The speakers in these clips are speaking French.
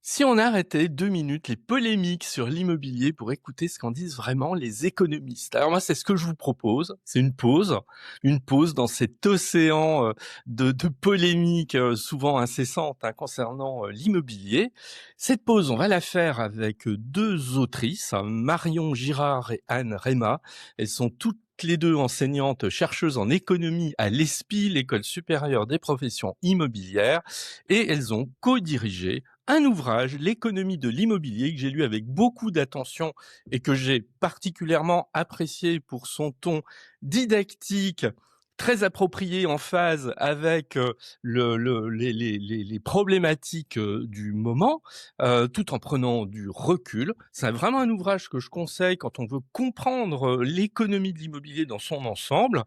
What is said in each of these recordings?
Si on arrêtait 2 minutes les polémiques sur l'immobilier pour écouter ce qu'en disent vraiment les économistes. Alors moi, c'est ce que je vous propose, c'est une pause dans cet océan, de polémiques, souvent incessantes, hein, concernant, l'immobilier. Cette pause, on va la faire avec, 2 autrices, hein, Marion Girard et Anne Reyma. Elles sont toutes les 2 enseignantes chercheuses en économie à l'ESPI, l'École supérieure des professions immobilières, et elles ont co-dirigé un ouvrage, L'économie de l'immobilier, que j'ai lu avec beaucoup d'attention et que j'ai particulièrement apprécié pour son ton didactique, très approprié, en phase avec les problématiques du moment, tout en prenant du recul. C'est vraiment un ouvrage que je conseille quand on veut comprendre l'économie de l'immobilier dans son ensemble.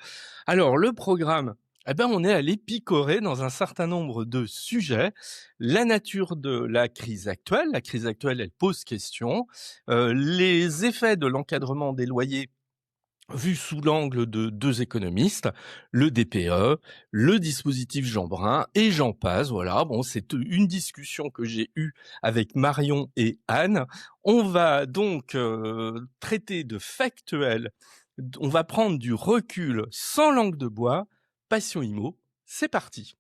Alors, le programme, eh ben, on est allé picorer dans un certain nombre de sujets. La nature de la crise actuelle, elle pose question. Les effets de l'encadrement des loyers vus sous l'angle de 2 économistes, le DPE, le dispositif Jeanbrun et j'en passe. Voilà, bon, c'est une discussion que j'ai eue avec Marion et Anne. On va donc traiter de factuel, on va prendre du recul sans langue de bois. Passion Immo, c'est parti.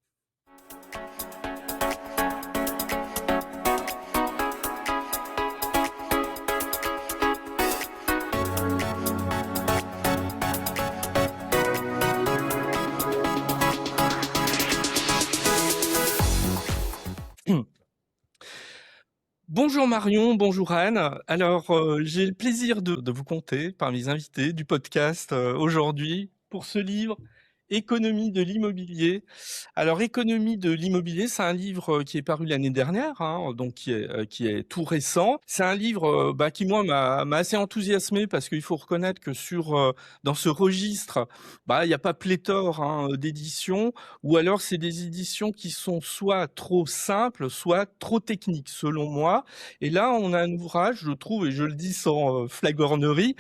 Bonjour Marion, bonjour Anne. Alors, j'ai le plaisir de vous compter parmi les invités du podcast aujourd'hui pour ce livre Économie de l'immobilier. Alors, Économie de l'immobilier, c'est un livre qui est paru l'année dernière, hein, donc qui est tout récent. C'est un livre qui moi m'a assez enthousiasmé parce qu'il faut reconnaître que dans ce registre, il n'y a pas pléthore, hein, d'éditions, ou alors c'est des éditions qui sont soit trop simples, soit trop techniques selon moi. Et là, on a un ouvrage, je trouve, et je le dis sans flagornerie,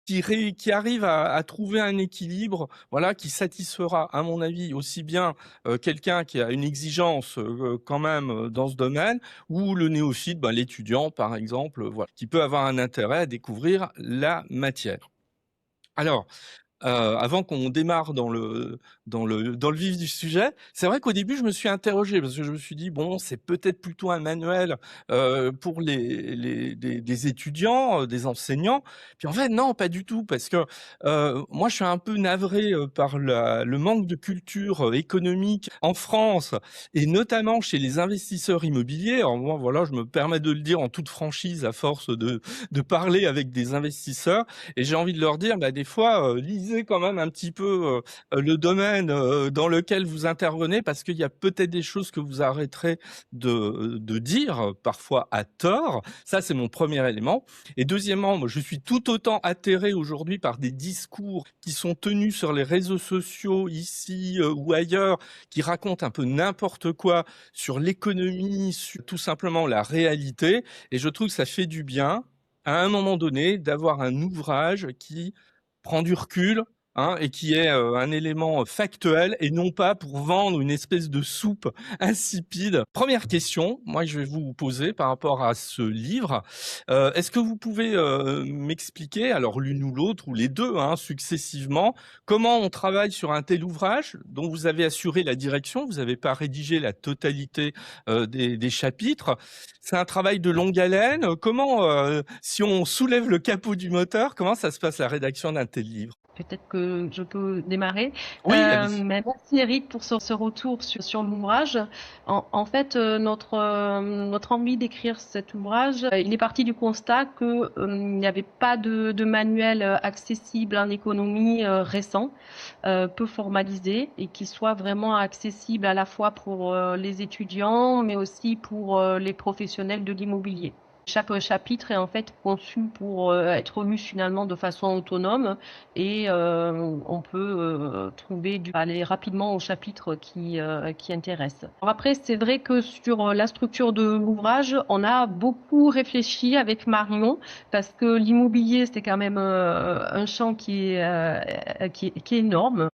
qui arrive à trouver un équilibre, voilà, qui satisfera, à mon avis, aussi bien quelqu'un qui a une exigence quand même dans ce domaine, ou le néophyte, l'étudiant par exemple, voilà, qui peut avoir un intérêt à découvrir la matière. Alors, avant qu'on démarre dans le vif du sujet, c'est vrai qu'au début, je me suis interrogé parce que je me suis dit: «Bon, c'est peut-être plutôt un manuel, pour les des étudiants, des enseignants». Puis en fait, non, pas du tout parce que, moi, je suis un peu navré, par le manque de culture, économique en France et notamment chez les investisseurs immobiliers. Alors moi, voilà, je me permets de le dire en toute franchise à force de parler avec des investisseurs. Et j'ai envie de leur dire, des fois, lisez quand même un petit peu le domaine dans lequel vous intervenez, parce qu'il y a peut-être des choses que vous arrêterez de dire, parfois à tort. Ça, c'est mon premier élément. Et deuxièmement, moi, je suis tout autant atterré aujourd'hui par des discours qui sont tenus sur les réseaux sociaux, ici ou ailleurs, qui racontent un peu n'importe quoi sur l'économie, sur tout simplement la réalité. Et je trouve que ça fait du bien à un moment donné, d'avoir un ouvrage qui prend du recul, hein, et qui est un élément factuel et non pas pour vendre une espèce de soupe insipide. Première question, moi je vais vous poser par rapport à ce livre. Est-ce que vous pouvez m'expliquer, alors l'une ou l'autre, ou les deux, hein, successivement, comment on travaille sur un tel ouvrage dont vous avez assuré la direction, vous n'avez pas rédigé la totalité des chapitres. C'est un travail de longue haleine. Comment, si on soulève le capot du moteur, comment ça se passe la rédaction d'un tel livre? Peut-être que je peux démarrer. Oui, allez-y. Merci Eric pour ce retour sur l'ouvrage. En fait, notre envie d'écrire cet ouvrage, il est parti du constat que il n'y avait pas de manuel accessible en économie récent, peu formalisé et qui soit vraiment accessible à la fois pour les étudiants, mais aussi pour les professionnels de l'immobilier. Chaque chapitre est en fait conçu pour être lu finalement de façon autonome et on peut aller rapidement au chapitre qui intéresse. Alors après, c'est vrai que sur la structure de l'ouvrage, on a beaucoup réfléchi avec Marion parce que l'immobilier, c'est quand même un champ qui est énorme.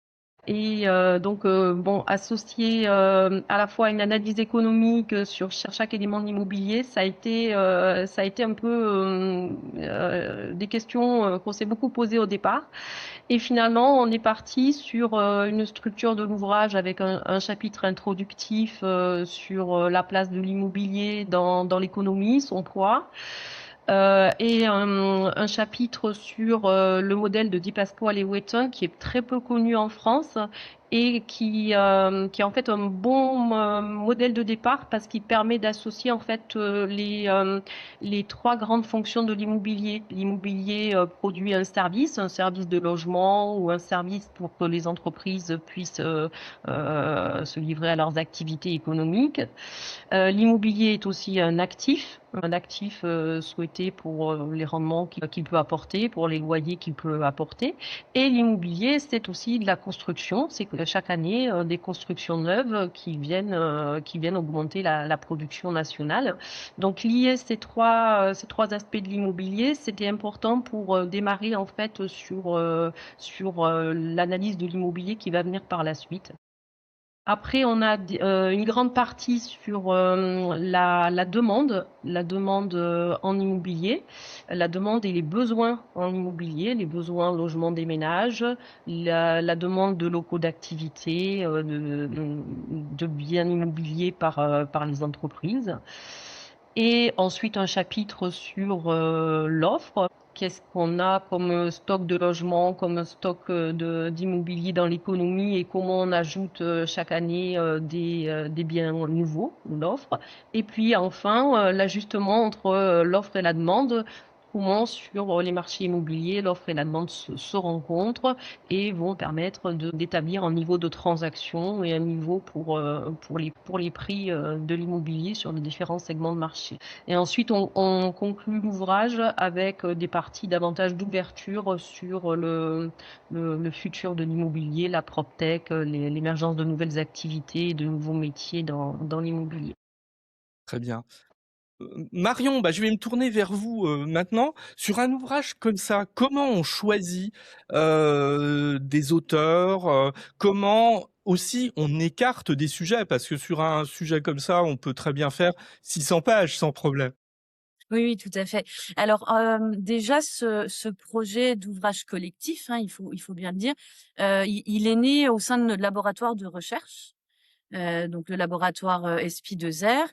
Et donc, bon, associer à la fois une analyse économique sur chaque élément de l'immobilier, ça a été un peu des questions qu'on s'est beaucoup posées au départ. Et finalement, on est parti sur une structure de l'ouvrage avec un chapitre introductif sur la place de l'immobilier dans l'économie, son poids, et un chapitre sur le modèle de Di Pasquale et Wheaton, qui est très peu connu en France et qui est en fait un bon modèle de départ parce qu'il permet d'associer en fait les trois grandes fonctions de l'immobilier. L'immobilier produit un service de logement ou un service pour que les entreprises puissent se livrer à leurs activités économiques. L'immobilier est aussi un actif souhaité pour les rendements qu'il peut apporter, pour les loyers qu'il peut apporter. Et l'immobilier, c'est aussi de la construction. C'est que chaque année, des constructions neuves qui viennent augmenter la production nationale. Donc, lier ces trois aspects de l'immobilier, c'était important pour démarrer en fait sur l'analyse de l'immobilier qui va venir par la suite. Après, on a une grande partie sur la demande en immobilier, la demande et les besoins en immobilier, les besoins en logement des ménages, la demande de locaux d'activité, de biens immobiliers par les entreprises. Et ensuite, un chapitre sur l'offre. Qu'est-ce qu'on a comme stock de logement, comme stock d'immobilier dans l'économie et comment on ajoute chaque année des biens nouveaux, l'offre. Et puis enfin, l'ajustement entre l'offre et la demande, comment sur les marchés immobiliers, l'offre et la demande se rencontrent et vont permettre d'établir un niveau de transaction et un niveau pour les prix de l'immobilier sur les différents segments de marché. Et ensuite, on conclut l'ouvrage avec des parties davantage d'ouverture sur le futur de l'immobilier, la PropTech, l'émergence de nouvelles activités, de nouveaux métiers dans l'immobilier. Très bien. Marion, bah, je vais me tourner vers vous maintenant. Sur un ouvrage comme ça, comment on choisit des auteurs, comment aussi on écarte des sujets, parce que sur un sujet comme ça, on peut très bien faire 600 pages sans problème. Oui, oui, tout à fait. Alors, déjà, ce projet d'ouvrage collectif, hein, il faut bien le dire, il est né au sein de notre laboratoire de recherche, donc le laboratoire SPI2R,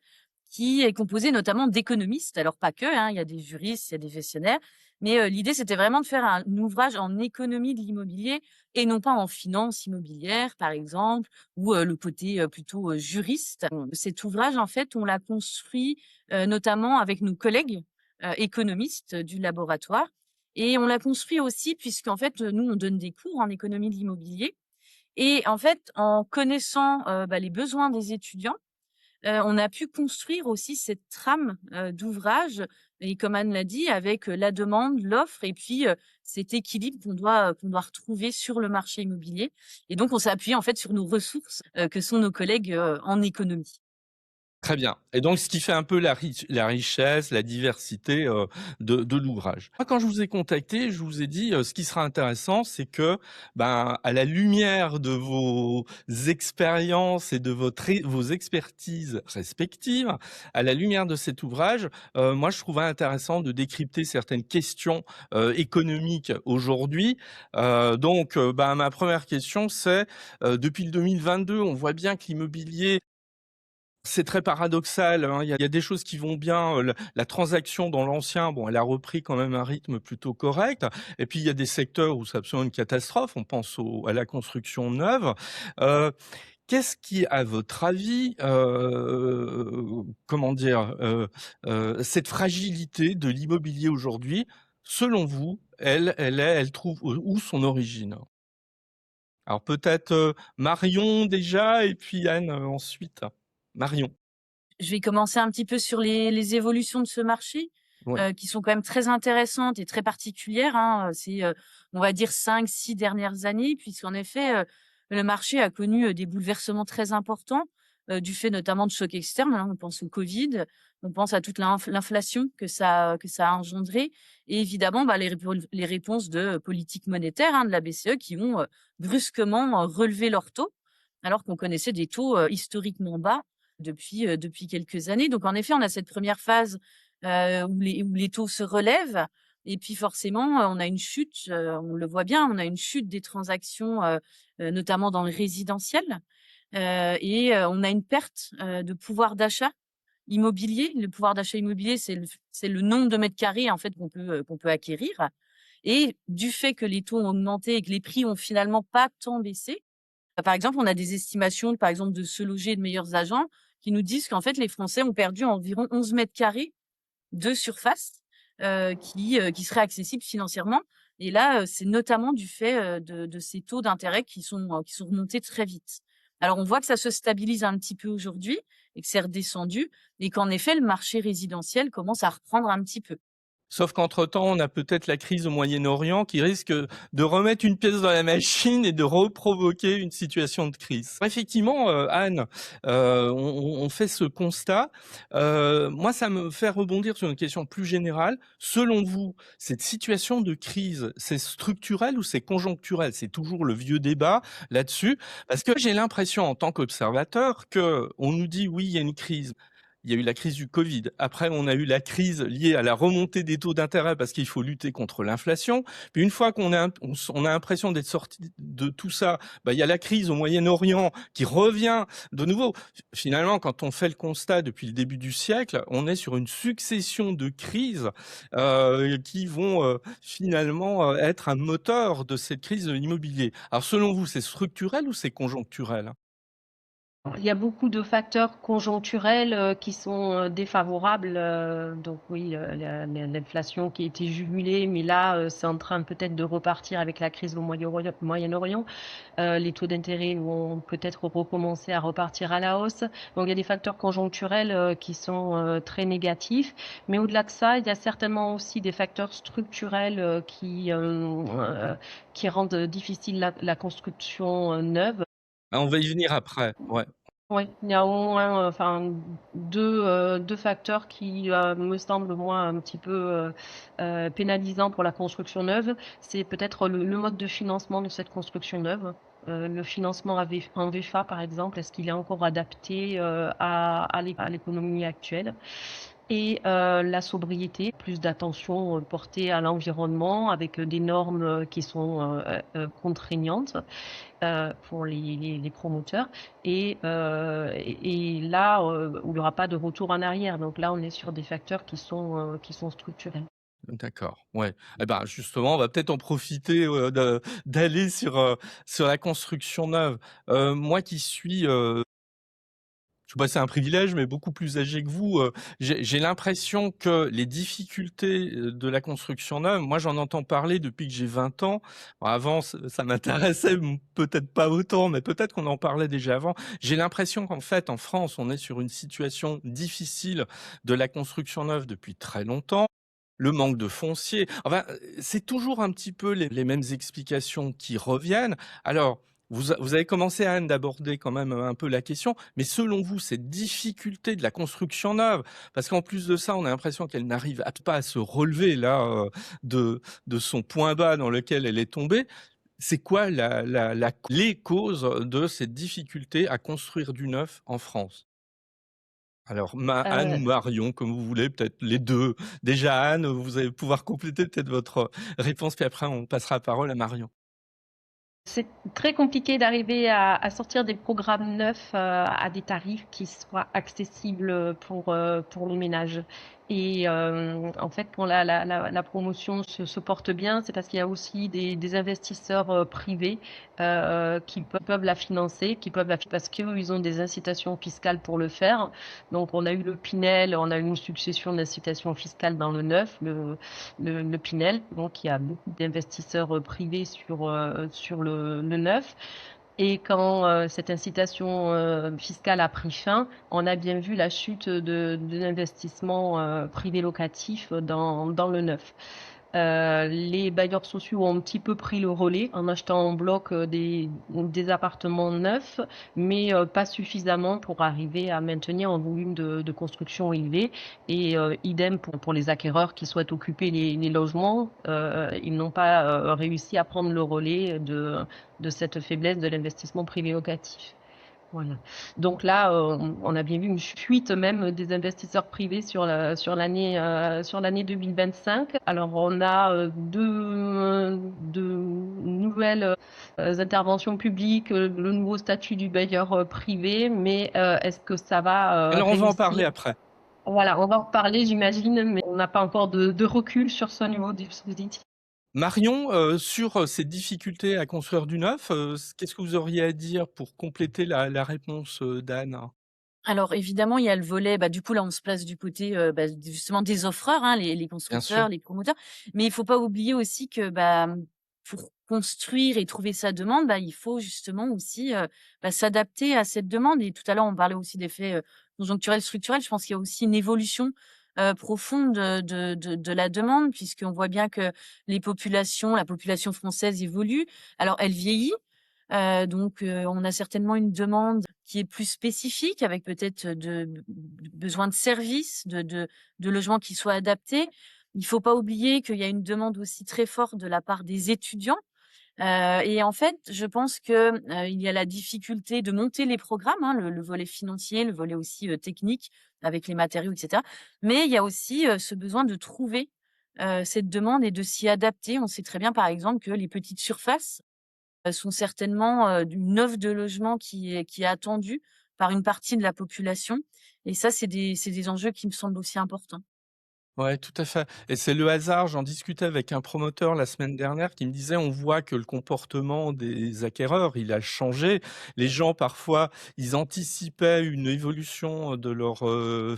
qui est composé notamment d'économistes. Alors pas que, hein, il y a des juristes, il y a des gestionnaires, mais l'idée c'était vraiment de faire un ouvrage en économie de l'immobilier et non pas en finance immobilière, par exemple, ou le côté plutôt juriste. Cet ouvrage, en fait, on l'a construit notamment avec nos collègues économistes du laboratoire, et on l'a construit aussi puisqu'en fait, nous, on donne des cours en économie de l'immobilier. Et en fait, en connaissant, les besoins des étudiants, on a pu construire aussi cette trame, d'ouvrage, et comme Anne l'a dit, avec, la demande, l'offre et puis, cet équilibre qu'on doit retrouver sur le marché immobilier. Et donc on s'est appuyé en fait sur nos ressources, que sont nos collègues, en économie. Très bien. Et donc, ce qui fait un peu la richesse, la diversité de l'ouvrage. Moi, quand je vous ai contacté, je vous ai dit, ce qui sera intéressant, c'est que, ben, à la lumière de vos expériences et de vos expertises respectives, à la lumière de cet ouvrage, moi, je trouvais intéressant de décrypter certaines questions économiques aujourd'hui. Donc, ben, ma première question, c'est, depuis le 2022, on voit bien que l'immobilier c'est très paradoxal, hein. Il y a des choses qui vont bien, la transaction dans l'ancien, bon, elle a repris quand même un rythme plutôt correct et puis il y a des secteurs où c'est absolument une catastrophe. On pense à la construction neuve. Heu, Qu'est-ce qui, à votre avis, comment dire? Cette fragilité de l'immobilier aujourd'hui, selon vous, elle trouve où son origine? Alors peut-être, Marion déjà et puis Anne, ensuite. Marion. Je vais commencer un petit peu sur les évolutions de ce marché, Oui. qui sont quand même très intéressantes et très particulières, hein. C'est, on va dire 5, 6 dernières années, puisqu'en effet, le marché a connu, des bouleversements très importants. du fait notamment de chocs externes, hein. On pense au Covid, on pense à toute l'inflation que ça a engendré et évidemment, les réponses de politique monétaire, hein, de la BCE qui ont, brusquement, relevé leurs taux, alors qu'on connaissait des taux, historiquement bas depuis quelques années. Donc en effet, on a cette première phase, où les taux se relèvent et puis forcément, on a une chute, on le voit bien, on a une chute des transactions, notamment dans le résidentiel, on a une perte, de pouvoir d'achat immobilier. Le pouvoir d'achat immobilier, c'est le nombre de mètres carrés, en fait, qu'on peut acquérir et du fait que les taux ont augmenté et que les prix ont finalement pas tant baissé, par exemple, on a des estimations, par exemple, de Se Loger, de Meilleurs Agents, qui nous disent qu'en fait, les Français ont perdu environ 11 mètres carrés de surface, qui seraient accessibles financièrement et là, c'est notamment du fait, de ces taux d'intérêt qui sont remontés très vite. Alors on voit que ça se stabilise un petit peu aujourd'hui et que c'est redescendu et qu'en effet, le marché résidentiel commence à reprendre un petit peu. Sauf qu'entre-temps, on a peut-être la crise au Moyen-Orient qui risque de remettre une pièce dans la machine et de reprovoquer une situation de crise. Effectivement, Anne, on fait ce constat. Moi, ça me fait rebondir sur une question plus générale. Selon vous, cette situation de crise, c'est structurel ou c'est conjoncturel? C'est toujours le vieux débat là-dessus. Parce que j'ai l'impression, en tant qu'observateur, que on nous dit oui, il y a une crise. Il y a eu la crise du Covid. Après, on a eu la crise liée à la remontée des taux d'intérêt parce qu'il faut lutter contre l'inflation. Puis une fois qu'on on a l'impression d'être sorti de tout ça, bah, il y a la crise au Moyen-Orient qui revient de nouveau. Finalement, quand on fait le constat depuis le début du siècle, on est sur une succession de crises qui vont finalement être un moteur de cette crise de l'immobilier. Alors selon vous, c'est structurel ou c'est conjoncturel? Il y a beaucoup de facteurs conjoncturels qui sont défavorables. Donc oui, l'inflation qui a été jugulée, mais là, c'est en train peut-être de repartir avec la crise au Moyen-Orient. Les taux d'intérêt vont peut-être recommencer à repartir à la hausse. Donc il y a des facteurs conjoncturels qui sont très négatifs. Mais au-delà de ça, il y a certainement aussi des facteurs structurels qui rendent difficile la construction neuve. Ah, on va y venir après. Ouais. Oui, il y a au moins deux facteurs qui me semblent, moi, un petit peu pénalisants pour la construction neuve. C'est peut-être le mode de financement de cette construction neuve. Le financement en VFA, par exemple, est-ce qu'il est encore adapté à l'économie actuelle? Et la sobriété, plus d'attention portée à l'environnement avec des normes qui sont contraignantes pour les promoteurs et là où il n'y aura pas de retour en arrière. Donc là, on est sur des facteurs qui sont structurels. D'accord, ouais. Eh ben, justement, on va peut-être en profiter, d'aller sur la construction neuve. Moi qui suis, je sais pas si c'est un privilège, mais beaucoup plus âgé que vous, j'ai l'impression que les difficultés, de la construction neuve, moi j'en entends parler depuis que j'ai 20 ans. Bon, avant ça m'intéressait peut-être pas autant, mais peut-être qu'on en parlait déjà avant. J'ai l'impression qu'en fait, en France, on est sur une situation difficile de la construction neuve depuis très longtemps. Le manque de foncier, enfin, c'est toujours un petit peu les mêmes explications qui reviennent. Alors, vous avez commencé, Anne, d'aborder quand même un peu la question, mais selon vous, cette difficulté de la construction neuve, parce qu'en plus de ça, on a l'impression qu'elle n'arrive pas à se relever là de son point bas dans lequel elle est tombée. C'est quoi les causes de cette difficulté à construire du neuf en France? Alors, Anne ou Euh, Marion, comme vous voulez, peut-être les deux. Déjà, Anne, vous allez pouvoir compléter peut-être votre réponse, puis après on passera la parole à Marion. C'est très compliqué d'arriver à sortir des programmes neufs à des tarifs qui soient accessibles pour les ménages. Et en fait, quand la promotion se porte bien, c'est parce qu'il y a aussi des investisseurs privés qui peuvent la financer, parce qu'ils ont des incitations fiscales pour le faire. Donc, on a eu le Pinel, on a eu une succession d'incitations fiscales dans le neuf, le Pinel. Donc, il y a beaucoup d'investisseurs privés sur le neuf. Et quand cette incitation fiscale a pris fin, on a bien vu la chute de l'investissement privé locatif dans le neuf. Les bailleurs sociaux ont un petit peu pris le relais en achetant en bloc des appartements neufs, mais pas suffisamment pour arriver à maintenir un volume de construction élevé. Et idem pour les acquéreurs qui souhaitent occuper les logements, ils n'ont pas réussi à prendre le relais de cette faiblesse de l'investissement privé locatif. Voilà. Donc là, on a bien vu une fuite même des investisseurs privés sur l'année 2025. Alors on a deux nouvelles interventions publiques, le nouveau statut du bailleur privé, mais est-ce que ça va Alors, on va en parler réussir? après. Voilà, on va en reparler, j'imagine, mais on n'a pas encore de recul sur ce niveau dispositif. Marion, sur ces difficultés à construire du neuf, qu'est-ce que vous auriez à dire pour compléter la réponse d'Anne? Alors évidemment, il y a le volet, du coup là on se place du côté, justement des offreurs, hein, les Bien sûr. constructeurs, les promoteurs. Mais il faut pas oublier aussi que, pour construire et trouver sa demande, il faut justement aussi, s'adapter à cette demande. Et tout à l'heure, on parlait aussi d'effets, conjoncturels, structurels. Je pense qu'il y a aussi une évolution, profonde de la demande, puisqu'on voit bien que la population française évolue. Alors elle vieillit, donc on a certainement une demande qui est plus spécifique, avec peut-être besoin de services, de logements qui soient adaptés. Il faut pas oublier qu'il y a une demande aussi très forte de la part des étudiants. Et en fait, je pense que, il y a la difficulté de monter les programmes, hein, le volet financier, le volet aussi, technique avec les matériaux et cetera. Mais il y a aussi, ce besoin de trouver, cette demande et de s'y adapter. On sait très bien, par exemple, que les petites surfaces sont certainement, une offre de logement qui est attendue par une partie de la population. Et ça, c'est des enjeux qui me semblent aussi importants. Ouais, tout à fait. Et c'est le hasard. J'en discutais avec un promoteur la semaine dernière qui me disait, on voit que le comportement des acquéreurs, il a changé. Les gens, parfois, ils anticipaient une évolution de leur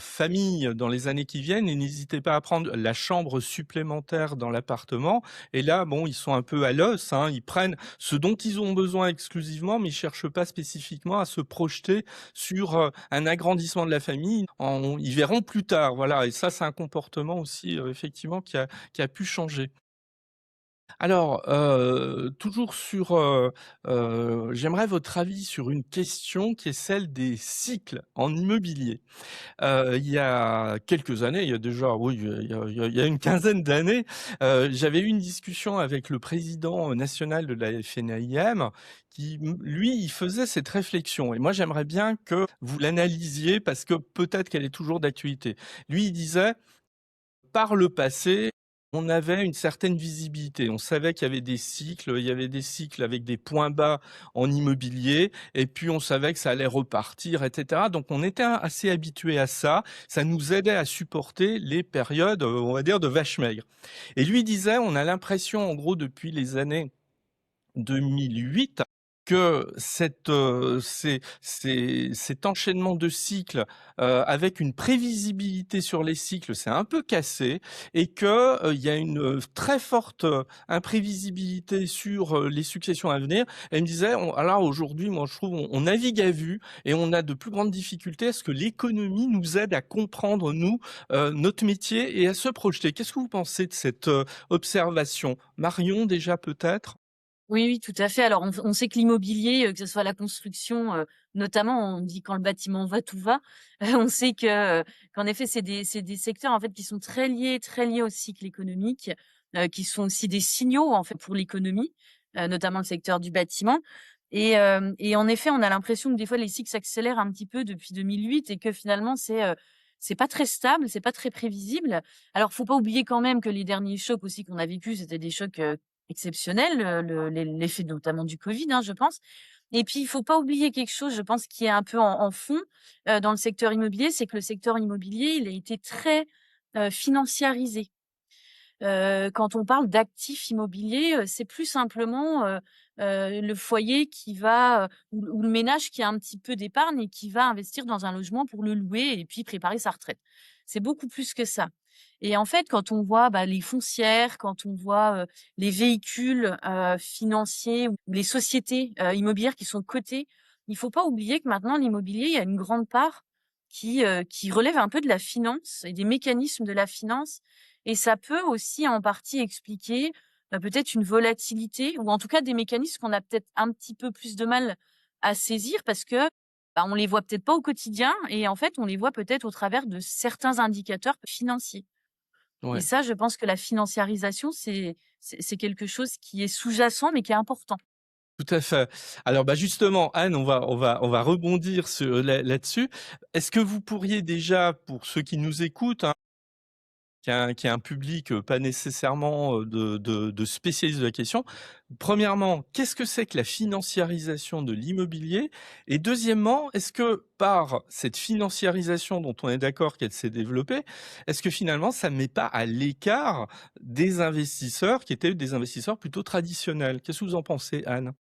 famille dans les années qui viennent et n'hésitaient pas à prendre la chambre supplémentaire dans l'appartement. Et là, bon, ils sont un peu à l'os, hein. Ils prennent ce dont ils ont besoin exclusivement, mais ils cherchent pas spécifiquement à se projeter sur un agrandissement de la famille. Ils verront plus tard, voilà. Et ça, c'est un comportement aussi, effectivement, qui a pu changer. Alors, toujours sur, j'aimerais votre avis sur une question qui est celle des cycles en immobilier. Il y a quelques années, il y a déjà, oui, il y a une quinzaine d'années, j'avais eu une discussion avec le président national de la FNAIM qui, lui, il faisait cette réflexion et moi, j'aimerais bien que vous l'analysiez parce que peut-être qu'elle est toujours d'actualité. Lui, il disait: «Par le passé, on avait une certaine visibilité. On savait qu'il y avait des cycles, il y avait des cycles avec des points bas en immobilier et puis on savait que ça allait repartir et cetera. Donc on était assez habitués à ça. Ça nous aidait à supporter les périodes, on va dire de vache maigre» et lui disait: «On a l'impression en gros depuis les années 2008 que cet enchaînement de cycles, avec une prévisibilité sur les cycles, c'est un peu cassé et que, il y a une, très forte, imprévisibilité sur, les successions à venir». Elle me disait: «On alors aujourd'hui, moi, je trouve, on navigue à vue et on a de plus grandes difficultés à ce que l'économie nous aide à comprendre, nous, notre métier et à se projeter». Qu'est-ce que vous pensez de cette, observation? Marion, déjà, peut-être? Oui, oui, tout à fait. Alors on sait que l'immobilier, que ce soit la construction, notamment, on dit: «Quand le bâtiment va, tout va». On sait qu'en effet, c'est des secteurs, en fait, qui sont très liés au cycle économique, qui sont aussi des signaux, en fait, pour l'économie, notamment le secteur du bâtiment. Et en effet, on a l'impression que des fois les cycles s'accélèrent un petit peu depuis 2008 et que finalement c'est pas très stable, c'est pas très prévisible. Alors faut pas oublier quand même que les derniers chocs aussi qu'on a vécus, c'était des chocs, exceptionnels, l'effet notamment du Covid, hein, je pense. Et puis il faut pas oublier quelque chose, je pense, qui est un peu en fond, dans le secteur immobilier, c'est que le secteur immobilier, il a été très, financiarisé. Quand on parle d'actifs immobiliers, c'est plus simplement, le foyer qui va, ou le ménage qui a un petit peu d'épargne et qui va investir dans un logement pour le louer et puis préparer sa retraite. C'est beaucoup plus que ça. Et en fait, quand on voit, les foncières, quand on voit, les véhicules, financiers ou les sociétés, immobilières qui sont cotées, il faut pas oublier que maintenant l'immobilier, il y a une grande part qui relève un peu de la finance et des mécanismes de la finance. et ça peut aussi en partie expliquer, peut-être une volatilité ou en tout cas des mécanismes qu'on a peut-être un petit peu plus de mal à saisir parce que, bah, on les voit peut-être pas au quotidien et en fait, on les voit peut-être au travers de certains indicateurs financiers. Et Ouais. ça, je pense que la financiarisation, c'est quelque chose qui est sous-jacent, mais qui est important. Tout à fait. Alors, bah, justement, Anne, on va rebondir là-dessus. Est-ce que vous pourriez déjà, pour ceux qui nous écoutent, hein, qui a un public, pas nécessairement, de spécialistes de la question. Premièrement, qu'est-ce que c'est que la financiarisation de l'immobilier? Et deuxièmement, est-ce que par cette financiarisation dont on est d'accord qu'elle s'est développée, est-ce que finalement ça ne met pas à l'écart des investisseurs qui étaient des investisseurs plutôt traditionnels? Qu'est-ce que vous en pensez, Anne?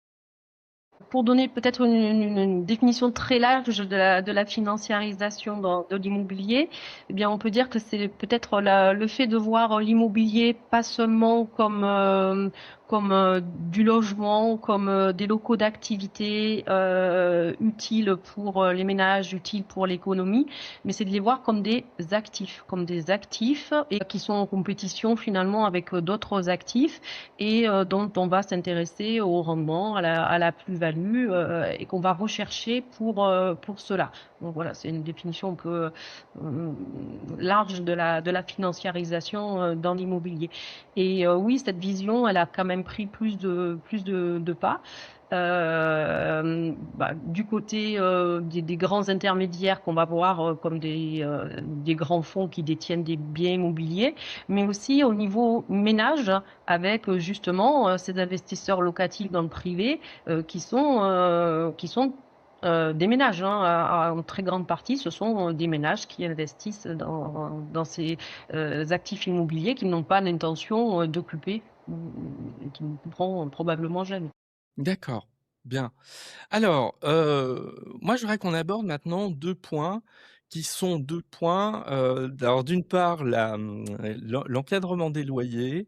Pour donner peut-être une définition très large de la financiarisation de l'immobilier, eh bien, on peut dire que c'est peut-être le fait de voir l'immobilier pas seulement comme du logement, comme des locaux d'activité utiles pour les ménages, utiles pour l'économie, mais c'est de les voir comme des actifs et qui sont en compétition finalement avec d'autres actifs et dont on va s'intéresser au rendement, à la plus-value et qu'on va rechercher pour cela. Donc voilà, c'est une définition un peu large de la financiarisation dans l'immobilier. Et oui, cette vision, elle a quand même pris plus de pas. Du côté des grands intermédiaires qu'on va voir comme des grands fonds qui détiennent des biens immobiliers, mais aussi au niveau ménage avec justement ces investisseurs locatifs dans le privé qui sont des ménages, hein, en très grande partie, ce sont des ménages qui investissent dans ces actifs immobiliers qu'ils n'ont pas l'intention d'occuper, et qui n'occuperont probablement jamais. D'accord, bien. Alors, moi, je voudrais qu'on aborde maintenant 2 points qui sont 2 points, alors d'une part l'encadrement des loyers.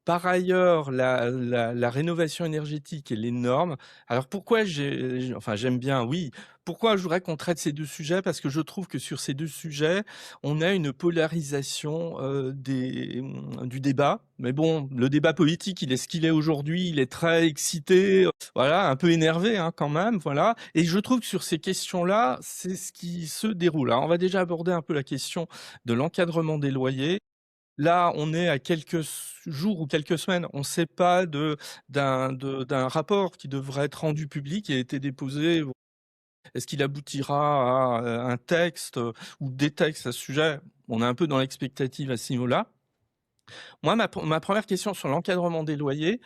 Par ailleurs, la rénovation énergétique et les normes. Alors pourquoi j'aime bien, oui. Pourquoi je voudrais qu'on traite ces 2 sujets? Parce que je trouve que sur ces 2 sujets, on a une polarisation, du débat. Mais bon, le débat politique, il est ce qu'il est aujourd'hui, il est très excité, voilà, un peu énervé, hein, quand même, voilà. Et je trouve que sur ces questions-là, c'est ce qui se déroule. Alors on va déjà aborder un peu la question de l'encadrement des loyers. Là, on est à quelques jours ou quelques semaines, on ne sait pas d'un rapport qui devrait être rendu public, qui a été déposé. Est-ce qu'il aboutira à, un texte, ou des textes à ce sujet? On est un peu dans l'expectative à ce niveau-là. Moi, ma première question sur l'encadrement des loyers,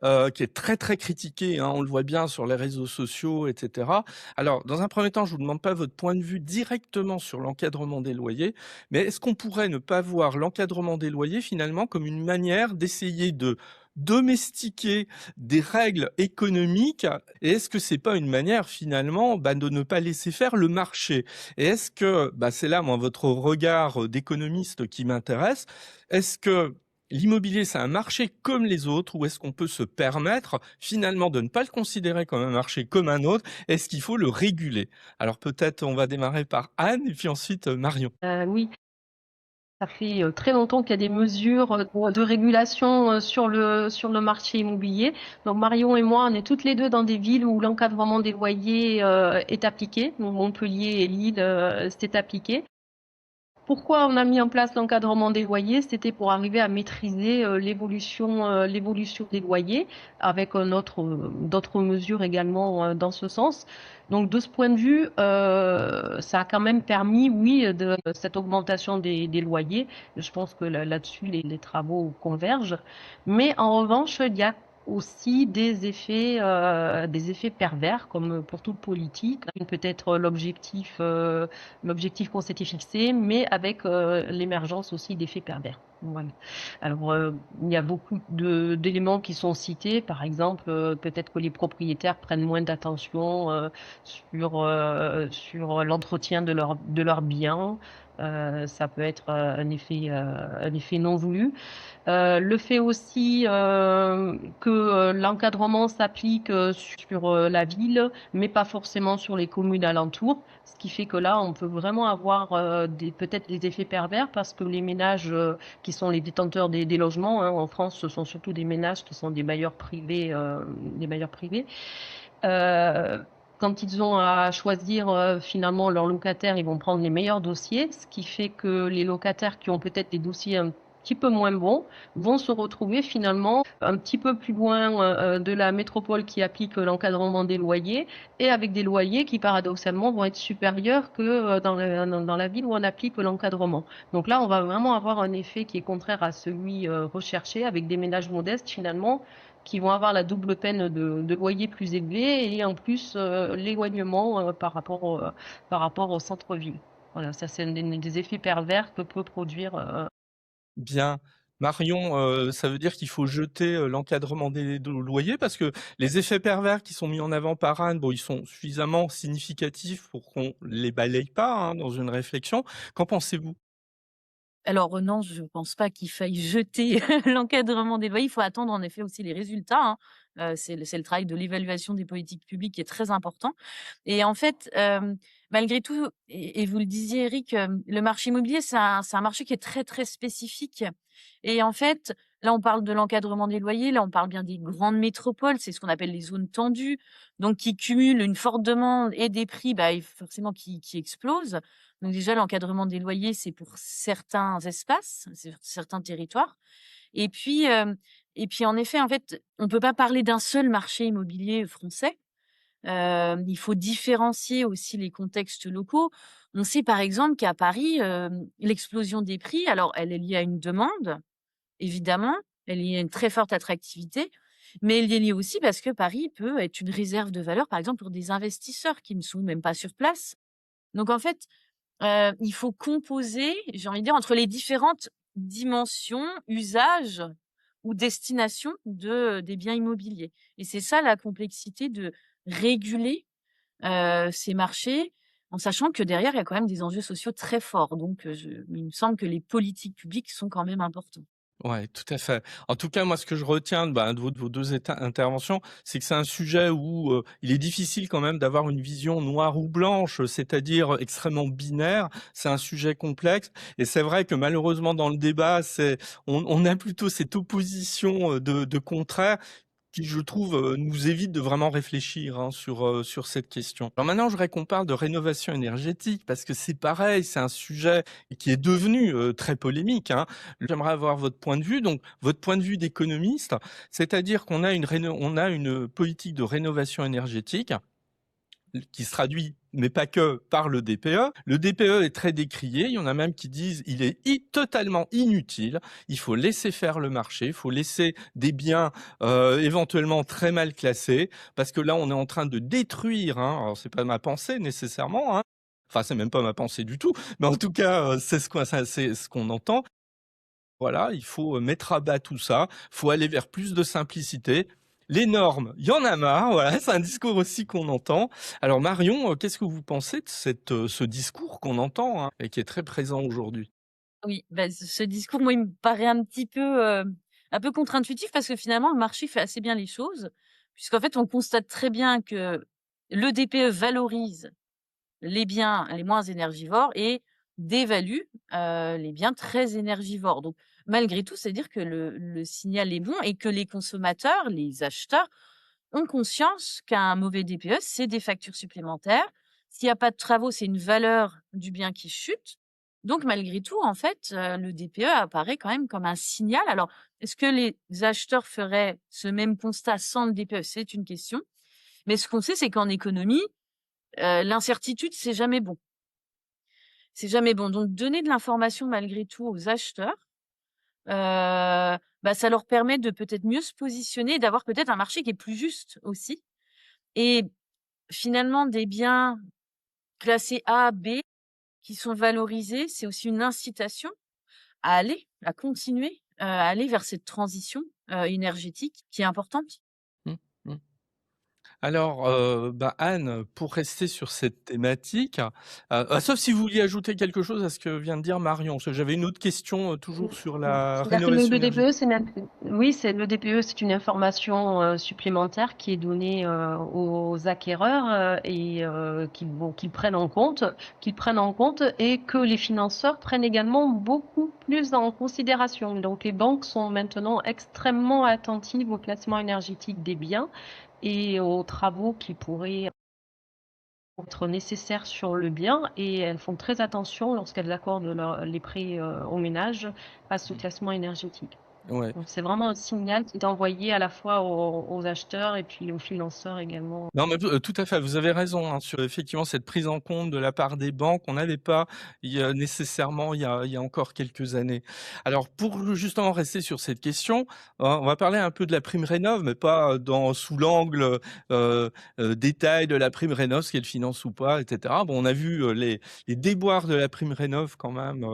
qui est très, très critiqué, hein, on le voit bien sur les réseaux sociaux et cetera. Alors, dans un premier temps, je vous demande pas votre point de vue directement sur l'encadrement des loyers, mais est-ce qu'on pourrait ne pas voir l'encadrement des loyers finalement comme une manière d'essayer de domestiquer des règles économiques? Et est-ce que c'est pas une manière finalement, bah, de ne pas laisser faire le marché? Et est-ce que, bah, c'est là moi votre regard, d'économiste qui m'intéresse. Est-ce que l'immobilier, c'est un marché comme les autres ou est-ce qu'on peut se permettre finalement de ne pas le considérer comme un marché comme un autre? Est-ce qu'il faut le réguler? Alors peut-être on va démarrer par Anne et puis ensuite, Marion. Oui, ça fait très longtemps qu'il y a des mesures de régulation sur le marché immobilier. Donc Marion et moi, on est toutes les deux dans des villes où l'encadrement des loyers est appliqué. Donc Montpellier et Lille, c'est appliqué. Pourquoi on a mis en place l'encadrement des loyers? C'était pour arriver à maîtriser l'évolution des loyers avec d'autres mesures également dans ce sens. Donc de ce point de vue, ça a quand même permis, oui, de cette augmentation des loyers. Je pense que là-dessus, les travaux convergent. Mais en revanche, il y a aussi des effets pervers, comme pour toute politique. Peut-être l'objectif qu'on s'était fixé, mais avec l'émergence aussi d'effets pervers. Voilà. Alors, il y a beaucoup d'éléments qui sont cités. Par exemple, peut-être que les propriétaires prennent moins d'attention sur l'entretien de leurs biens. Ça peut être un effet non voulu. Le fait aussi que l'encadrement s'applique sur la ville, mais pas forcément sur les communes alentours, ce qui fait que là, on peut vraiment avoir peut-être des effets pervers parce que les ménages qui sont les détenteurs des logements, hein, en France, ce sont surtout des ménages qui sont des bailleurs privés, euh, quand ils ont à choisir finalement leurs locataires, ils vont prendre les meilleurs dossiers, ce qui fait que les locataires qui ont peut-être des dossiers un petit peu moins bons vont se retrouver finalement un petit peu plus loin de la métropole qui applique l'encadrement des loyers et avec des loyers qui paradoxalement vont être supérieurs que dans la ville où on applique l'encadrement. Donc là, on va vraiment avoir un effet qui est contraire à celui recherché avec des ménages modestes finalement qui vont avoir la double peine de loyer plus élevé et en plus l'éloignement par rapport au centre-ville. Voilà, ça c'est un des effets pervers que peut produire. Bien. Marion, ça veut dire qu'il faut jeter l'encadrement des loyers parce que les effets pervers qui sont mis en avant par Anne, bon, ils sont suffisamment significatifs pour qu'on les balaye pas hein, dans une réflexion. Qu'en pensez-vous? Alors, non, je pense pas qu'il faille jeter l'encadrement des loyers. Il faut attendre en effet aussi les résultats, hein. C'est le travail de l'évaluation des politiques publiques qui est très important et en fait, malgré tout et vous le disiez Eric, le marché immobilier, c'est un marché qui est très, très spécifique et en fait, là, on parle de l'encadrement des loyers, là, on parle bien des grandes métropoles, c'est ce qu'on appelle les zones tendues, donc qui cumulent une forte demande et des prix, bah, et forcément qui explosent. Donc déjà, l'encadrement des loyers, c'est pour certains espaces, c'est certains territoires. Et puis, en effet, en fait, on peut pas parler d'un seul marché immobilier français. Il faut différencier aussi les contextes locaux. On sait par exemple qu'à Paris, l'explosion des prix, alors elle est liée à une demande, évidemment, elle est liée à une très forte attractivité, mais elle est liée aussi parce que Paris peut être une réserve de valeur, par exemple, pour des investisseurs qui ne sont même pas sur place. Donc en fait, il faut composer, j'ai envie de dire, entre les différentes dimensions, usages ou destinations des biens immobiliers et c'est ça la complexité de réguler, ces marchés, en sachant que derrière, il y a quand même des enjeux sociaux très forts donc il me semble que les politiques publiques sont quand même importants. Ouais, tout à fait. En tout cas, moi, ce que je retiens de vos 2 interventions, c'est que c'est un sujet où, il est difficile quand même d'avoir une vision noire ou blanche, c'est-à-dire extrêmement binaire. C'est un sujet complexe et c'est vrai que malheureusement dans le débat, on a plutôt cette opposition, de contraires qui, je trouve, nous évite de vraiment réfléchir, hein, sur cette question. Alors maintenant, je voudrais qu'on parle de rénovation énergétique parce que c'est pareil, c'est un sujet qui est devenu, très polémique, hein. J'aimerais avoir votre point de vue, donc votre point de vue d'économiste, c'est-à-dire qu'on a on a une politique de rénovation énergétique qui se traduit, mais pas que, par le DPE. Le DPE est très décrié. Il y en a même qui disent il est totalement inutile. Il faut laisser faire le marché. Il faut laisser des biens éventuellement très mal classés, parce que là, on est en train de détruire. Hein, alors, c'est pas ma pensée nécessairement. Hein, enfin, c'est même pas ma pensée du tout. Mais en tout cas, c'est ce qu'on entend. Voilà, il faut mettre à bas tout ça, faut aller vers plus de simplicité. Les normes, il y en a marre, voilà, c'est un discours aussi qu'on entend. Alors Marion, qu'est-ce que vous pensez de ce discours qu'on entend hein, et qui est très présent aujourd'hui? Oui, bah, ce discours, moi, il me paraît un peu contre-intuitif parce que finalement, le marché fait assez bien les choses, puisqu'en fait, on constate très bien que le DPE valorise les biens les moins énergivores et dévalue, les biens très énergivores. Donc malgré tout, c'est-à-dire que le signal est bon et que les consommateurs, les acheteurs ont conscience qu'un mauvais DPE, c'est des factures supplémentaires. S'il y a pas de travaux, c'est une valeur du bien qui chute. Donc malgré tout, en fait, le DPE apparaît quand même comme un signal. Alors, est-ce que les acheteurs feraient ce même constat sans le DPE? C'est une question. Mais ce qu'on sait, c'est qu'en économie, l'incertitude, c'est jamais bon. C'est jamais bon. Donc donner de l'information malgré tout aux acheteurs, bah, ça leur permet de peut-être mieux se positionner et d'avoir peut-être un marché qui est plus juste aussi et finalement des biens classés A, B qui sont valorisés, c'est aussi une incitation à continuer, à aller vers cette transition, énergétique qui est importante. Mmh, mmh. Alors, Anne, pour rester sur cette thématique, sauf si vous vouliez ajouter quelque chose à ce que vient de dire Marion, parce que j'avais une autre question, toujours sur la C'est-à-dire que le rénovation énergétique. DPE, oui, le DPE, c'est une information supplémentaire qui est donnée aux acquéreurs et qu'ils prennent en compte et que les financeurs prennent également beaucoup plus en considération. Donc, les banques sont maintenant extrêmement attentives au classement énergétique des biens et aux travaux qui pourraient être nécessaires sur le bien et elles font très attention lorsqu'elles accordent les prêts aux ménages face au classement énergétique. Ouais. Donc c'est vraiment un signal qui est envoyé à la fois aux acheteurs et puis aux financeurs également. Non, mais tout à fait, vous avez raison, hein, sur effectivement cette prise en compte de la part des banques, on n'avait pas nécessairement il y a encore quelques années. Alors pour justement rester sur cette question, on va parler un peu de la prime Rénov', mais pas sous l'angle, détail de la prime Rénov', ce qu'elle finance ou pas, et cetera. Bon, on a vu, les déboires de la prime Rénov' quand même,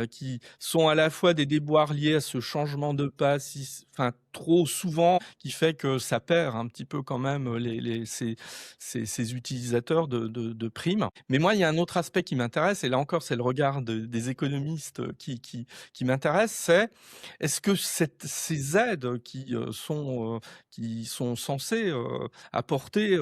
qui sont à la fois des déboires liés à ce changement de passe, enfin trop souvent, qui fait que ça perd un petit peu quand même ces utilisateurs de primes. Mais moi, il y a un autre aspect qui m'intéresse, et là encore, c'est le regard des économistes qui m'intéresse, c'est est-ce que ces aides qui sont censées apporter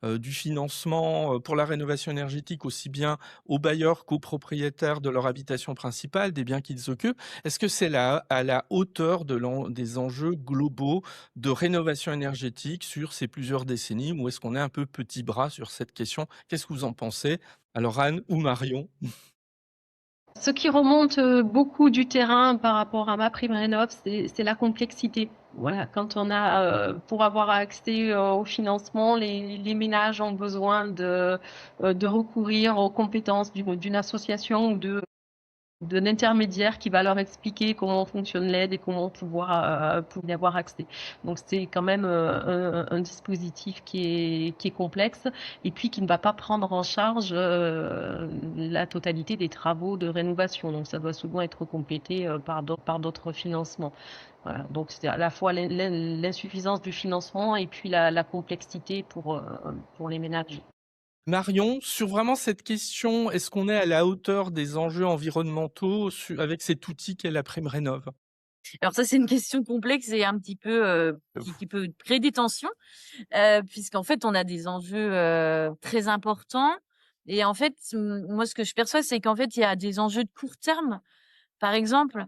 du financement pour la rénovation énergétique aussi bien aux bailleurs qu'aux propriétaires de leur habitation principale, des biens qu'ils occupent, est-ce que c'est à la hauteur des enjeux globaux de rénovation énergétique sur ces plusieurs décennies, ou est-ce qu'on est un peu petit bras sur cette question? Qu'est-ce que vous en pensez? Alors Anne ou Marion? Ce qui remonte beaucoup du terrain par rapport à ma prime rénov, c'est la complexité. Voilà, quand on a, pour avoir accès au financement, les ménages ont besoin de recourir aux compétences d'une association ou d'un intermédiaire qui va leur expliquer comment fonctionne l'aide et comment pouvoir y avoir accès. Donc c'est quand même un dispositif qui est complexe et puis qui ne va pas prendre en charge la totalité des travaux de rénovation. Donc ça doit souvent être complété par d'autres financements. Voilà. Donc c'est à la fois l'insuffisance du financement et puis la complexité pour les ménages. Marion, sur vraiment cette question, est-ce qu'on est à la hauteur des enjeux environnementaux avec cet outil qu'est la prime Rénov'? Alors ça, c'est une question complexe et un petit peu, qui peut créer des tensions, puisqu'en fait, on a des enjeux, très importants et en fait, moi, ce que je perçois, c'est qu'en fait, il y a des enjeux de court terme. Par exemple,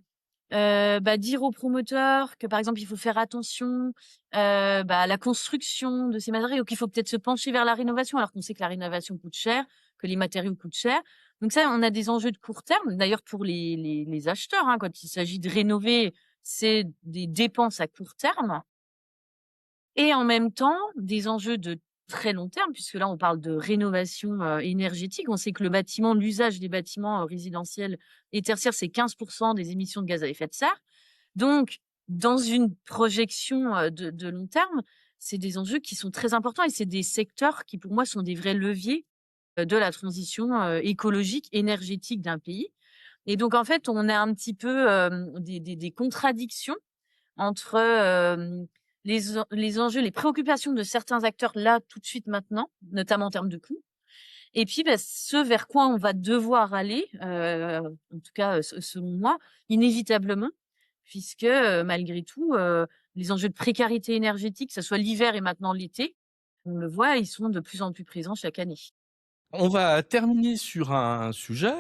dire aux promoteurs que, par exemple, il faut faire attention, à la construction de ces matériaux, qu'il faut peut-être se pencher vers la rénovation, alors qu'on sait que la rénovation coûte cher, que les matériaux coûtent cher. Donc ça, on a des enjeux de court terme. D'ailleurs, pour les acheteurs, hein, quand il s'agit de rénover, c'est des dépenses à court terme et en même temps, des enjeux de très long terme, puisque là, on parle de rénovation, énergétique. On sait que l'usage des bâtiments, résidentiels et tertiaires, c'est 15% des émissions de gaz à effet de serre. Donc, dans une projection, de long terme, c'est des enjeux qui sont très importants et c'est des secteurs qui, pour moi, sont des vrais leviers, de la transition, écologique, énergétique d'un pays. Et donc, en fait, on a un petit peu, des contradictions entre, les enjeux, les préoccupations de certains acteurs là, tout de suite, maintenant, notamment en termes de coûts et puis, ce vers quoi on va devoir aller, en tout cas, selon moi, inévitablement, puisque, malgré tout, les enjeux de précarité énergétique, que ce soit l'hiver et maintenant l'été, on le voit, ils sont de plus en plus présents chaque année. On va terminer sur un sujet,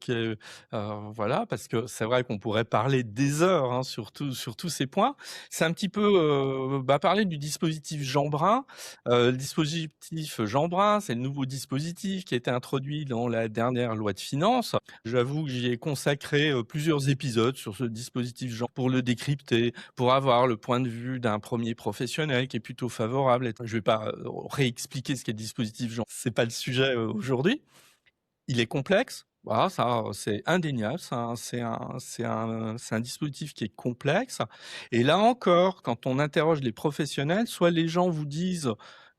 qui est, voilà, parce que c'est vrai qu'on pourrait parler des heures, hein, sur tous ces points. C'est un petit peu, parler du dispositif Jeanbrun. Le dispositif Jeanbrun, c'est le nouveau dispositif qui a été introduit dans la dernière loi de finances. J'avoue que j'y ai consacré, plusieurs épisodes sur ce dispositif Jean pour le décrypter, pour avoir le point de vue d'un premier professionnel qui est plutôt favorable. Je vais pas, réexpliquer ce qu'est le dispositif Jean, c'est pas le sujet, aujourd'hui. Il est complexe, voilà, ça, c'est indéniable, c'est un dispositif qui est complexe et là encore, quand on interroge les professionnels, soit les gens vous disent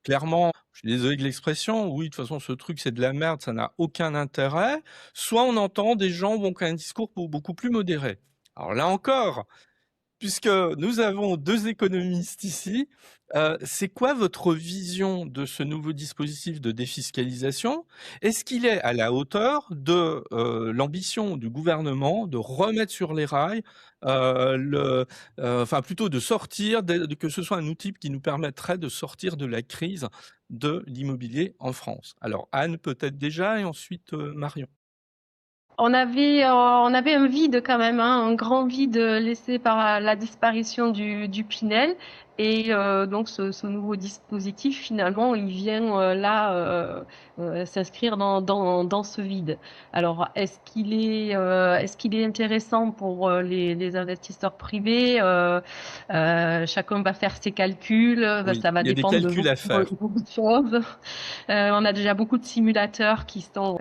clairement, je suis désolé de l'expression: «Oui, de toute façon, ce truc, c'est de la merde, ça n'a aucun intérêt», soit on entend des gens, bon, qui ont un discours beaucoup plus modéré. Alors là encore, puisque nous avons 2 économistes ici, c'est quoi votre vision de ce nouveau dispositif de défiscalisation? Est-ce qu'il est à la hauteur de, l'ambition du gouvernement de remettre sur les rails, le enfin plutôt de sortir que ce soit un outil qui nous permettrait de sortir de la crise de l'immobilier en France? Alors Anne peut-être déjà et ensuite, Marion. On avait un vide quand même, hein, un grand vide laissé par la disparition du Pinel. Et donc ce nouveau dispositif, finalement, il vient s'inscrire dans ce vide. Alors, est-ce qu'il est intéressant pour les investisseurs privés? Chacun va faire ses calculs, Oui, ça va il y a des dépendre de calculs à faire. beaucoup de choses. On a déjà beaucoup de simulateurs qui sont...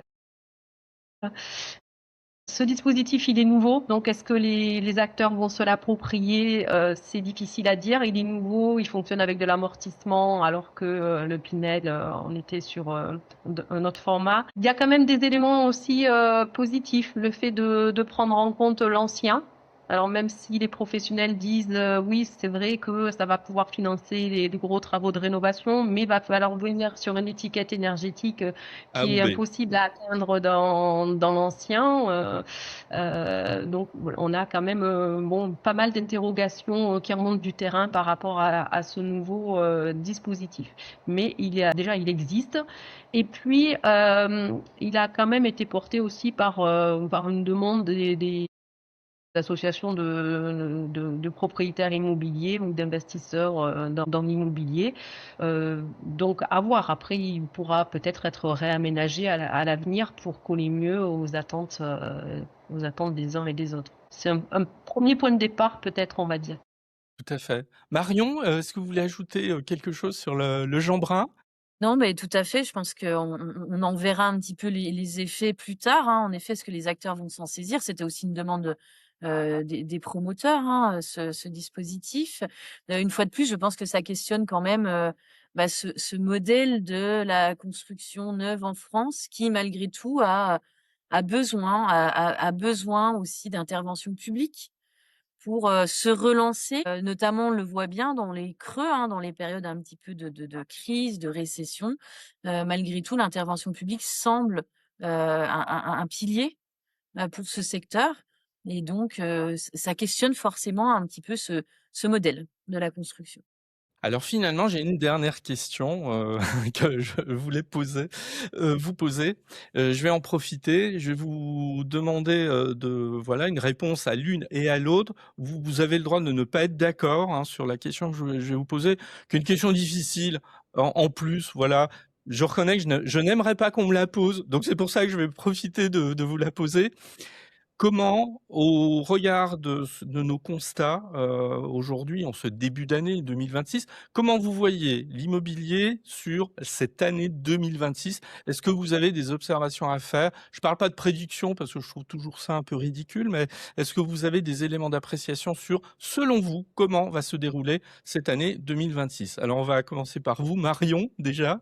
Ce dispositif, il est nouveau, donc est-ce que les acteurs vont se l'approprier? C'est difficile à dire. Il est nouveau, il fonctionne avec de l'amortissement, alors que le Pinel, on était sur un autre format. Il y a quand même des éléments aussi positifs, le fait de prendre en compte l'ancien. Alors même si les professionnels disent oui, c'est vrai que ça va pouvoir financer les gros travaux de rénovation, mais il va falloir venir sur une étiquette énergétique A qui ou est B. impossible à atteindre dans l'ancien. Donc on a quand même pas mal d'interrogations qui remontent du terrain par rapport à ce nouveau dispositif. Mais il existe. Et puis il a quand même été porté aussi par une demande des associations de propriétaires immobiliers ou d'investisseurs dans l'immobilier. Donc à voir. Après, il pourra peut-être être réaménagé à l'avenir pour coller mieux aux attentes des uns et des autres. C'est un premier point de départ, peut-être, on va dire. Tout à fait. Marion, est-ce que vous voulez ajouter, quelque chose sur le Jeanbrun? Non, mais tout à fait. Je pense qu'on en verra un petit peu les effets plus tard, hein. En effet, est-ce que les acteurs vont s'en saisir? C'était aussi une demande, des promoteurs, hein, ce dispositif. Une fois de plus, je pense que ça questionne quand même, ce modèle de la construction neuve en France qui, malgré tout, a besoin aussi d'intervention publique pour, se relancer. Notamment, on le voit bien dans les creux, hein, dans les périodes un petit peu de crise, de récession. Malgré tout, l'intervention publique semble, un pilier, pour ce secteur et donc ça questionne forcément un petit peu ce modèle de la construction. Alors finalement, j'ai une dernière question, que je voulais vous poser. Je vais en profiter, je vais vous demander, voilà, une réponse à l'une et à l'autre. Vous avez le droit de ne pas être d'accord, hein, sur la question que je vais vous poser, qui est une question difficile en plus, voilà. Je reconnais que je n'aimerais pas qu'on me la pose, donc c'est pour ça que je vais profiter de vous la poser. Comment, au regard de nos constats, aujourd'hui, en ce début d'année 2026, comment vous voyez l'immobilier sur cette année 2026? Est-ce que vous avez des observations à faire? Je ne parle pas de prédiction parce que je trouve toujours ça un peu ridicule, mais est-ce que vous avez des éléments d'appréciation sur, selon vous, comment va se dérouler cette année 2026? Alors, on va commencer par vous, Marion, déjà.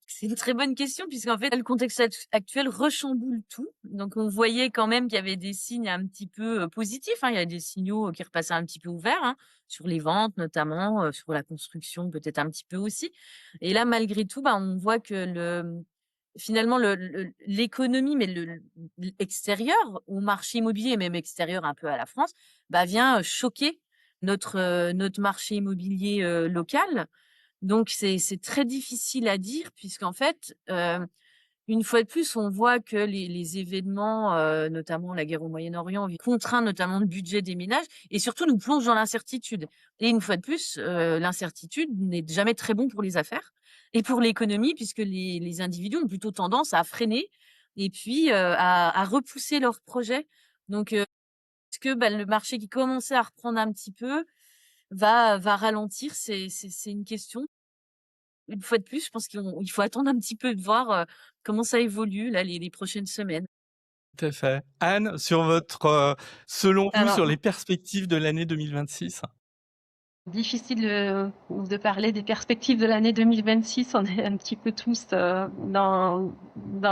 C'est une très bonne question puisqu'en fait, le contexte actuel rechamboule tout. Donc, on voyait quand même qu'il y avait des signes un petit peu positifs, hein. Il y a des signaux qui repassaient un petit peu ouverts, hein, sur les ventes notamment, sur la construction peut-être un petit peu aussi. Et là, malgré tout, on voit que finalement l'économie, mais l'extérieur au marché immobilier, même extérieur un peu à la France, vient choquer notre marché immobilier local. Donc c'est très difficile à dire puisqu'en fait, une fois de plus, on voit que les événements, notamment la guerre au Moyen-Orient, contraint notamment le budget des ménages et surtout nous plonge dans l'incertitude. Et une fois de plus, l'incertitude n'est jamais très bon pour les affaires et pour l'économie puisque les individus ont plutôt tendance à freiner et puis, à repousser leurs projets. Donc, est-ce que, le marché qui commençait à reprendre un petit peu va ralentir? C'est une question. Une fois de plus, je pense qu'il faut attendre un petit peu de voir, comment ça évolue là les prochaines semaines. Tout à fait. Anne, sur selon vous, sur Alors, les perspectives de l'année 2026? Difficile de parler des perspectives de l'année 2026. On est un petit peu tous dans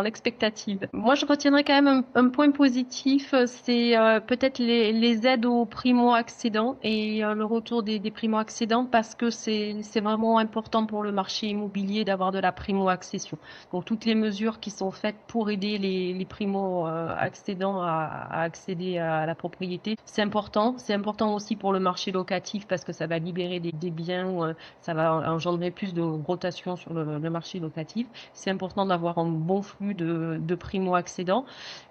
l'expectative. Moi, je retiendrai quand même un point positif, c'est peut-être les aides aux primo-accédants et le retour des primo-accédants, parce que c'est vraiment important pour le marché immobilier d'avoir de la primo-accession. Donc toutes les mesures qui sont faites pour aider les primo-accédants à accéder à la propriété, c'est important. C'est important aussi pour le marché locatif, parce que ça va libérer des biens, ça va engendrer plus de rotation sur le marché locatif. C'est important d'avoir un bon flux de primo-accédants.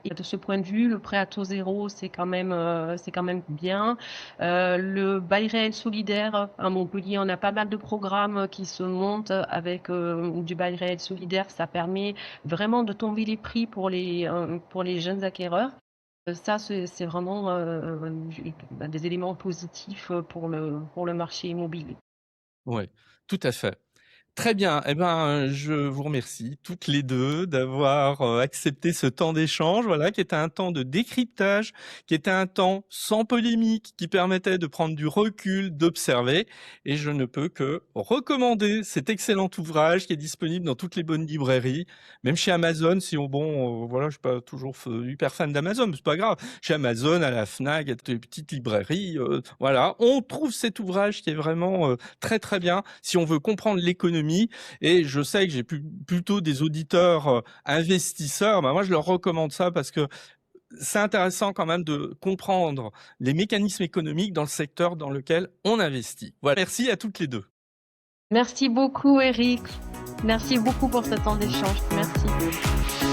Et de ce point de vue, le prêt à taux zéro, c'est quand même bien. Le bail réel solidaire, à Montpellier, on a pas mal de programmes qui se montent avec du bail réel solidaire. Ça permet vraiment de tomber les prix pour les jeunes acquéreurs. Ça, c'est vraiment des éléments positifs pour le marché immobilier. Ouais, tout à fait. Très bien. Eh ben, je vous remercie toutes les deux d'avoir accepté ce temps d'échange, voilà, qui était un temps de décryptage, qui était un temps sans polémique, qui permettait de prendre du recul, d'observer. Et je ne peux que recommander cet excellent ouvrage qui est disponible dans toutes les bonnes librairies, même chez Amazon. Si voilà, je suis pas toujours hyper fan d'Amazon, mais c'est pas grave. Chez Amazon, à la Fnac, à des petites librairies, voilà, on trouve cet ouvrage qui est vraiment très très bien si on veut comprendre l'économie. Et je sais que j'ai plutôt des auditeurs investisseurs. Moi, je leur recommande ça parce que c'est intéressant quand même de comprendre les mécanismes économiques dans le secteur dans lequel on investit. Voilà. Merci à toutes les deux. Merci beaucoup, Eric. Merci beaucoup pour ce temps d'échange. Merci.